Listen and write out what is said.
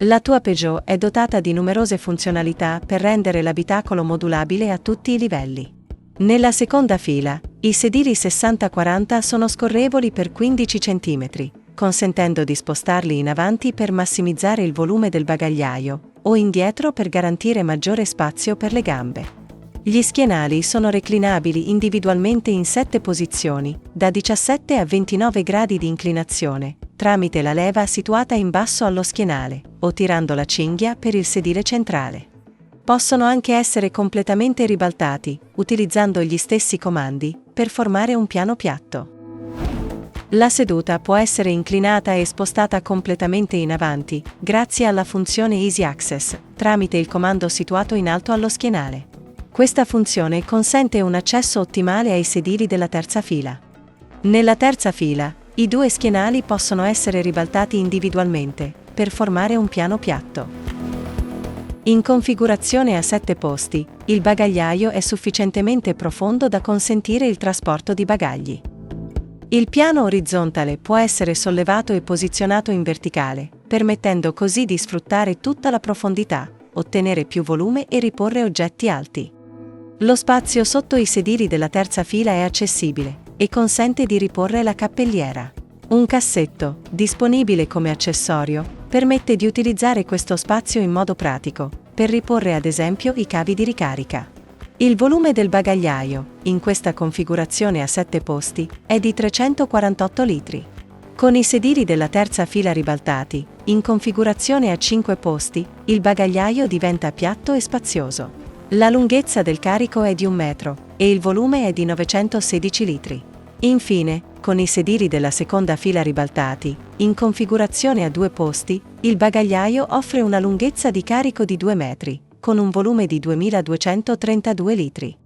La tua Peugeot è dotata di numerose funzionalità per rendere l'abitacolo modulabile a tutti i livelli. Nella seconda fila, i sedili 60-40 sono scorrevoli per 15 cm, consentendo di spostarli in avanti per massimizzare il volume del bagagliaio, o indietro per garantire maggiore spazio per le gambe. Gli schienali sono reclinabili individualmente in 7 posizioni, da 17 a 29 gradi di inclinazione, tramite la leva situata in basso allo schienale, o tirando la cinghia per il sedile centrale. Possono anche essere completamente ribaltati, utilizzando gli stessi comandi, per formare un piano piatto. La seduta può essere inclinata e spostata completamente in avanti, grazie alla funzione Easy Access, tramite il comando situato in alto allo schienale. Questa funzione consente un accesso ottimale ai sedili della terza fila. Nella terza fila, i 2 schienali possono essere ribaltati individualmente, per formare un piano piatto. In configurazione a 7 posti, il bagagliaio è sufficientemente profondo da consentire il trasporto di bagagli. Il piano orizzontale può essere sollevato e posizionato in verticale, permettendo così di sfruttare tutta la profondità, ottenere più volume e riporre oggetti alti. Lo spazio sotto i sedili della terza fila è accessibile e consente di riporre la cappelliera. Un cassetto, disponibile come accessorio, permette di utilizzare questo spazio in modo pratico, per riporre ad esempio i cavi di ricarica. Il volume del bagagliaio, in questa configurazione a 7 posti, è di 348 litri. Con i sedili della terza fila ribaltati, in configurazione a 5 posti, il bagagliaio diventa piatto e spazioso. La lunghezza del carico è di 1 metro, e il volume è di 916 litri. Infine, con i sedili della seconda fila ribaltati, in configurazione a 2 posti, il bagagliaio offre una lunghezza di carico di 2 metri, con un volume di 2232 litri.